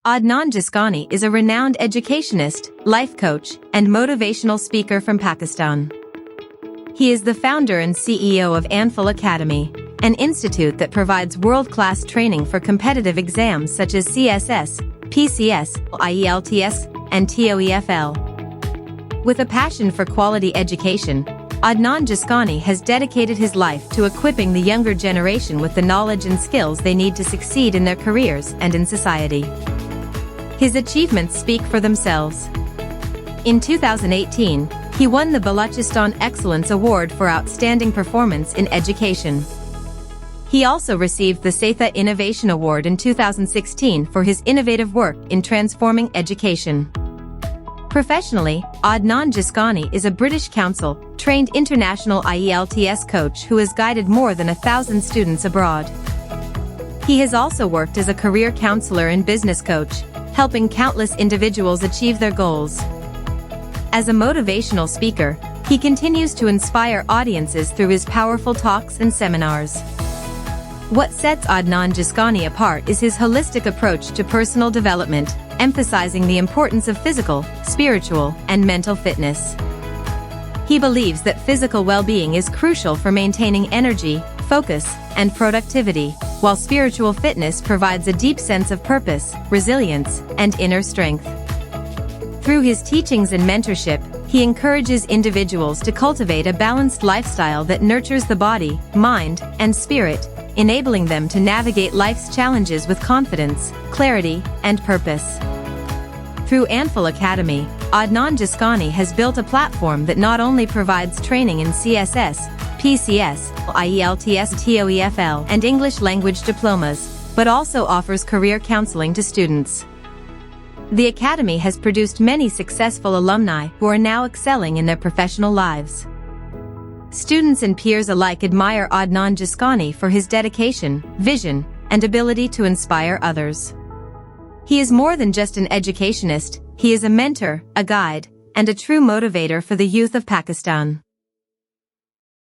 Adnan Jaskani is a renowned educationist, life coach, and motivational speaker from Pakistan. He is the founder and CEO of Anfal Academy, an institute that provides world-class training for competitive exams such as CSS, PCS, IELTS, and TOEFL. With a passion for quality education, Adnan Jaskani has dedicated his life to equipping the younger generation with the knowledge and skills they need to succeed in their careers and in society. His achievements speak for themselves. In 2018, he won the Balochistan Excellence Award for outstanding performance in education. He also received the SATHA Innovation Award in 2016 for his innovative work in transforming education. Professionally, Adnan Jaskani is a British Council-trained international IELTS coach who has guided more than 1,000 students abroad. He has also worked as a career counselor and business coach, helping countless individuals achieve their goals. As a motivational speaker, he continues to inspire audiences through his powerful talks and seminars. What sets Adnan Jaskani apart is his holistic approach to personal development, emphasizing the importance of physical, spiritual, and mental fitness. He believes that physical well-being is crucial for maintaining energy, focus, and productivity, while spiritual fitness provides a deep sense of purpose, resilience, and inner strength. Through his teachings and mentorship, he encourages individuals to cultivate a balanced lifestyle that nurtures the body, mind, and spirit, enabling them to navigate life's challenges with confidence, clarity, and purpose. Through Anfal Academy, Adnan Jaskani has built a platform that not only provides training in CSS, PCS, IELTS, TOEFL, and English language diplomas, but also offers career counseling to students. The Academy has produced many successful alumni who are now excelling in their professional lives. Students and peers alike admire Adnan Jaskani for his dedication, vision, and ability to inspire others. He is more than just an educationist, he is a mentor, a guide, and a true motivator for the youth of Pakistan.